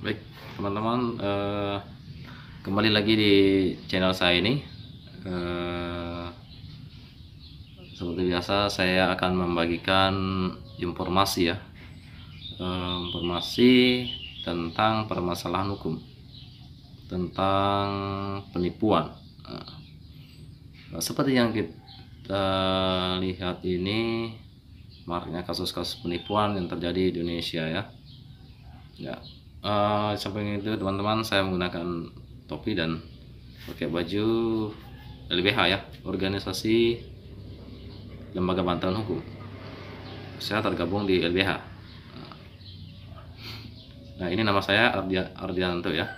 Baik, teman-teman, kembali lagi di channel saya ini. Eh, Seperti biasa, saya akan membagikan informasi ya, informasi tentang permasalahan hukum, tentang penipuan. Seperti yang kita lihat ini, maraknya kasus-kasus penipuan yang terjadi di Indonesia ya. Ya, samping itu teman-teman, saya menggunakan topi dan pakai baju LBH ya, organisasi lembaga bantuan hukum. Saya tergabung di LBH. Nah, ini nama saya Ardianto ya.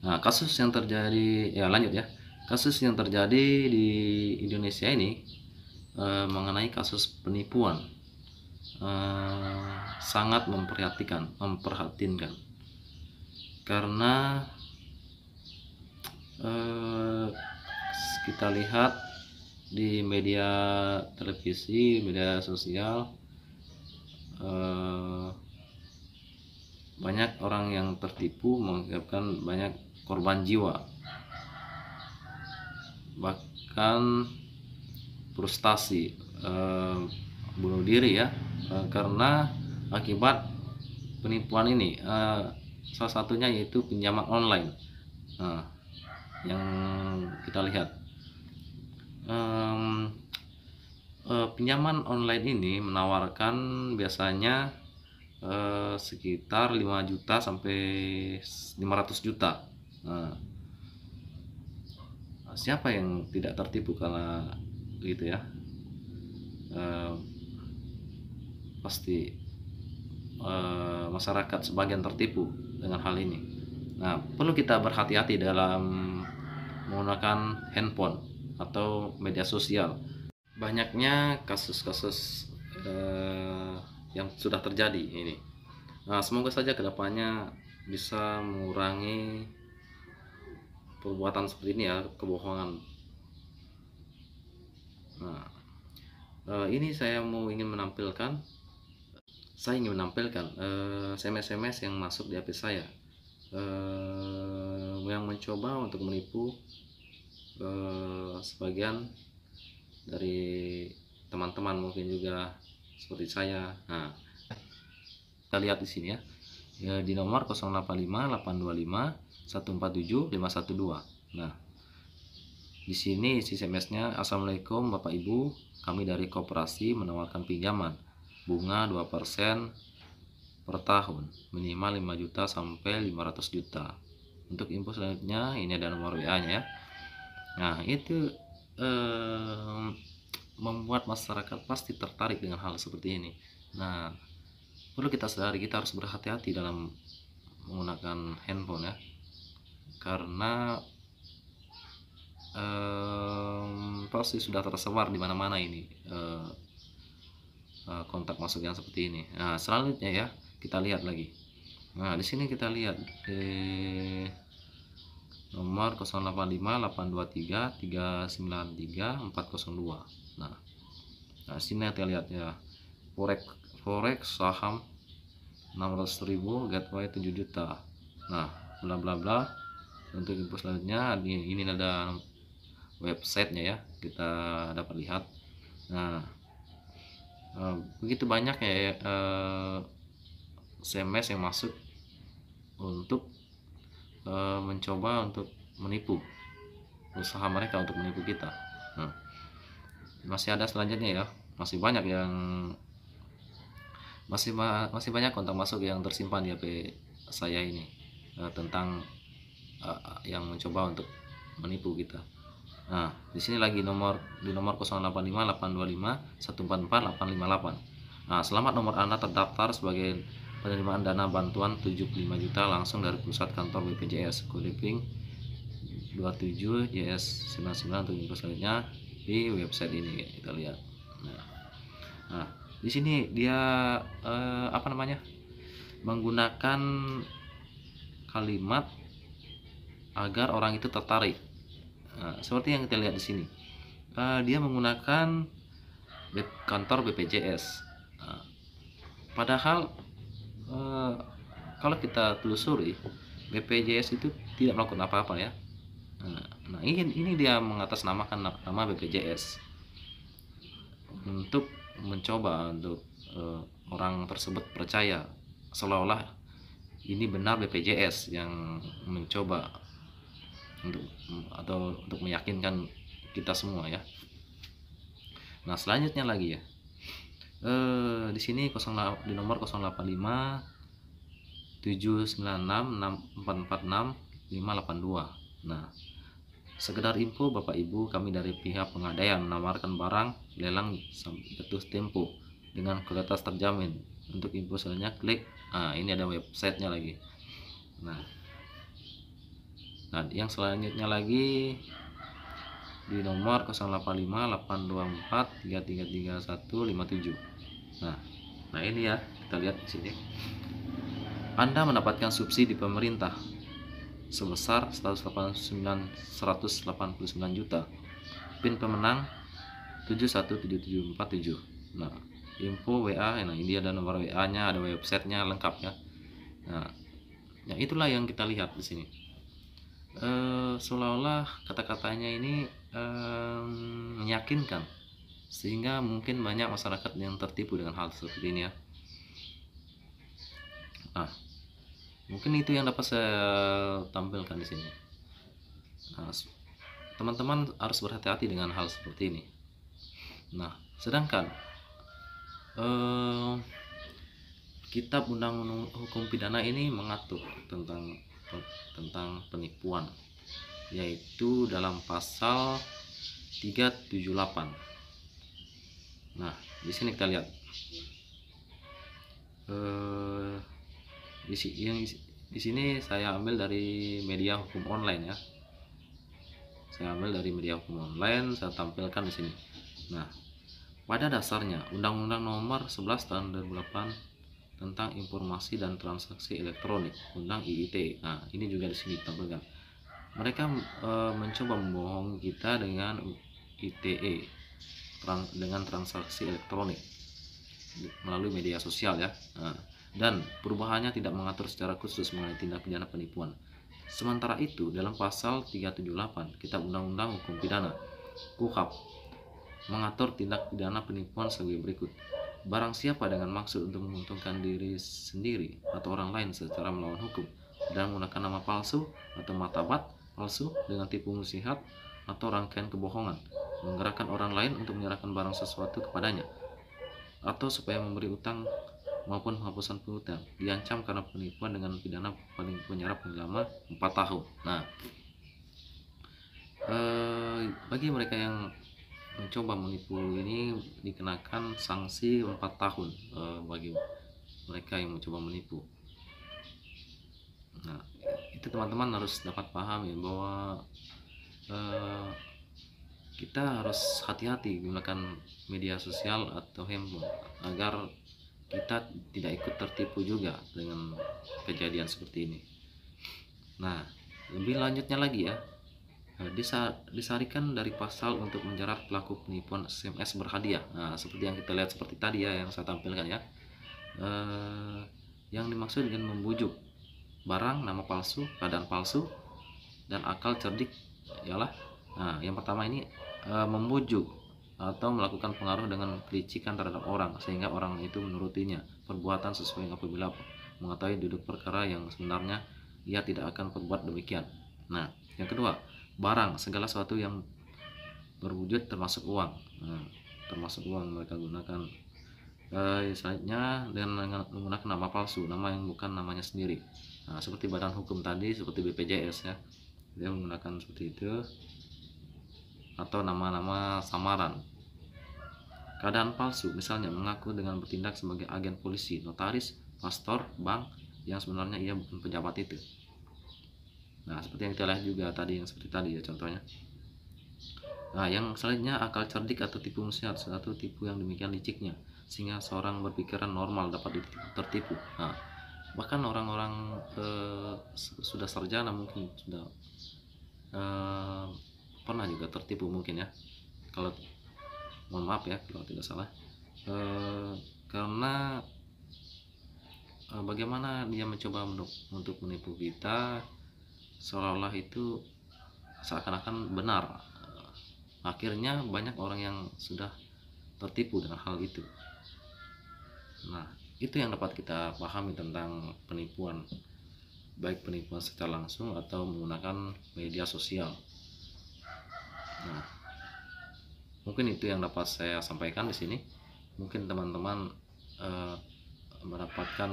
Nah, kasus yang terjadi ya, lanjut ya. Kasus yang terjadi di Indonesia ini mengenai kasus penipuan, sangat memperhatinkan karena kita lihat di media televisi, media sosial, banyak orang yang tertipu, mengakibatkan banyak korban jiwa, bahkan frustasi, bunuh diri ya, karena akibat penipuan ini. Salah satunya yaitu pinjaman online. Yang kita lihat, pinjaman online ini menawarkan biasanya sekitar 5 juta sampai 500 juta. Siapa yang tidak tertipu karena gitu ya? Pasti masyarakat sebagian tertipu dengan hal ini. Nah, perlu kita berhati-hati dalam menggunakan handphone atau media sosial. Banyaknya kasus-kasus yang sudah terjadi ini. Nah, semoga saja kedepannya bisa mengurangi perbuatan seperti ini ya, kebohongan. Nah, ini saya ingin menampilkan SMS yang masuk di HP saya, yang mencoba untuk menipu sebagian dari teman-teman, mungkin juga seperti saya. Nah, kita lihat di sini ya, di nomor 085 825 147 512. Nah, di sini isi SMS-nya, Assalamualaikum Bapak Ibu, kami dari koperasi menawarkan pinjaman bunga 2% per tahun, minimal 5 juta sampai 500 juta. Untuk info selanjutnya, ini ada nomor WA-nya ya. Nah, itu membuat masyarakat pasti tertarik dengan hal seperti ini. Nah, perlu kita sadari, kita harus berhati-hati dalam menggunakan handphone ya, karena pasti sudah tersebar di mana-mana ini kontak masuk yang seperti ini. Nah, selanjutnya ya, kita lihat lagi. Nah, di sini kita lihat di nomor 085 823 393 402. Nah, sini kita lihat ya, forex saham 600.000, gateway 7 juta. Nah, bla bla bla. Untuk info selanjutnya, ini ada websitenya ya, kita dapat lihat. Nah, begitu banyak ya SMS yang masuk untuk mencoba untuk menipu, usaha mereka untuk menipu kita. Nah, masih ada selanjutnya ya, masih banyak yang masih banyak kontak masuk yang tersimpan di HP saya ini, tentang yang mencoba untuk menipu kita. Nah, di sini lagi di nomor 085 825 144 858. Nah, selamat, nomor Anda terdaftar sebagai penerimaan dana bantuan 75 juta langsung dari pusat kantor BPJS, kode PIN 27 JS 99. Untuk info selanjutnya di website ini kita lihat. Nah, di sini dia menggunakan kalimat agar orang itu tertarik. Nah, seperti yang kita lihat di sini, dia menggunakan kantor BPJS. Nah, padahal eh, kalau kita telusuri, BPJS itu tidak melakukan apa-apa ya. Nah, ini dia mengatasnamakan nama BPJS untuk mencoba untuk orang tersebut percaya seolah-olah ini benar BPJS yang mencoba untuk meyakinkan kita semua ya. Nah, selanjutnya lagi ya, di sini di nomor 085 796 446 582. Nah, sekedar info Bapak Ibu, kami dari pihak pengadaian menawarkan barang lelang jatuh tempo dengan kualitas terjamin. Untuk info selanjutnya klik, ini ada websitenya lagi. Nah, yang selanjutnya lagi di nomor 085 824 333157. Nah ini ya, kita lihat di sini. Anda mendapatkan subsidi pemerintah sebesar 189 juta. PIN pemenang 717747. Nah, info WA, nah ini ada nomor WA-nya, ada websitenya lengkap ya. Nah, ya itulah yang kita lihat di sini. Seolah-olah kata-katanya ini meyakinkan, sehingga mungkin banyak masyarakat yang tertipu dengan hal seperti ini ya. Nah, mungkin itu yang dapat saya tampilkan di sini. Nah, teman-teman harus berhati-hati dengan hal seperti ini. Nah, sedangkan Kitab Undang-Undang Hukum Pidana ini mengatur tentang penipuan, yaitu dalam pasal 378. Nah, di sini kita lihat di sini saya ambil dari media hukum online ya. Saya tampilkan di sini. Nah, pada dasarnya Undang-Undang Nomor 11 Tahun 2008 tentang informasi dan transaksi elektronik, Undang IITE. Nah, ini juga di sini ditampilkan. Mereka mencoba membohongi kita dengan ITE, dengan transaksi elektronik melalui media sosial ya. Dan perubahannya tidak mengatur secara khusus mengenai tindak pidana penipuan. Sementara itu, dalam pasal 378 Kitab Undang-Undang Hukum Pidana KUHP mengatur tindak pidana penipuan sebagai berikut. Barang siapa dengan maksud untuk menguntungkan diri sendiri atau orang lain secara melawan hukum dan menggunakan nama palsu atau martabat palsu dengan tipu muslihat atau rangkaian kebohongan, menggerakkan orang lain untuk menyerahkan barang sesuatu kepadanya atau supaya memberi utang maupun penghapusan piutang, diancam karena penipuan dengan pidana paling penjara paling lama 4 tahun. Nah, bagi mereka yang mencoba menipu ini dikenakan sanksi 4 tahun bagi mereka yang mencoba menipu. Nah, itu teman-teman harus dapat paham ya, bahwa kita harus hati-hati menggunakan media sosial atau handphone agar kita tidak ikut tertipu juga dengan kejadian seperti ini. Nah, lebih lanjutnya lagi ya, disarikan dari pasal untuk menjerat pelaku penipuan SMS berhadiah. Nah, seperti yang kita lihat seperti tadi ya, yang saya tampilkan ya. Yang dimaksud dengan membujuk barang, nama palsu, keadaan palsu, dan akal cerdik ialah, nah yang pertama ini membujuk atau melakukan pengaruh dengan kelicikan terhadap orang sehingga orang itu menurutinya perbuatan sesuai apabila mengetahui duduk perkara yang sebenarnya ia tidak akan berbuat demikian. Nah, yang kedua, barang segala sesuatu yang berwujud termasuk uang. Nah, termasuk uang mereka gunakan misalnya dengan menggunakan nama palsu, nama yang bukan namanya sendiri. Nah, seperti badan hukum tadi, seperti BPJS ya, dia menggunakan seperti itu, atau nama-nama samaran. Keadaan palsu misalnya mengaku dengan bertindak sebagai agen polisi, notaris, pastor, bank yang sebenarnya ia bukan pejabat itu. Nah, seperti yang kita lihat juga tadi, yang seperti tadi ya contohnya. Nah, yang selanjutnya akal cerdik atau tipu muslihat, suatu tipu yang demikian liciknya sehingga seorang berpikiran normal dapat tertipu. Nah, bahkan orang-orang sudah sarjana mungkin sudah pernah juga tertipu mungkin ya, kalau mohon maaf ya kalau tidak salah, karena bagaimana dia mencoba untuk menipu kita, seolah-olah itu seakan-akan benar. Akhirnya banyak orang yang sudah tertipu dengan hal itu. Nah, itu yang dapat kita pahami tentang penipuan, baik penipuan secara langsung atau menggunakan media sosial. Nah, mungkin itu yang dapat saya sampaikan di sini. Mungkin teman-teman mendapatkan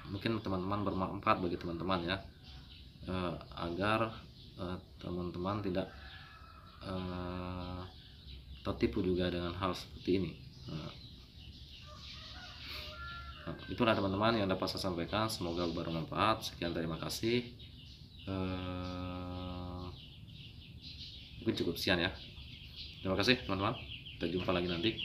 mungkin teman-teman bermanfaat bagi teman-teman ya, agar teman-teman tidak tertipu juga dengan hal seperti ini. Itulah teman-teman yang dapat saya sampaikan, semoga bermanfaat. Sekian, terima kasih. Mungkin cukup sekian ya. Terima kasih teman-teman, kita jumpa lagi nanti.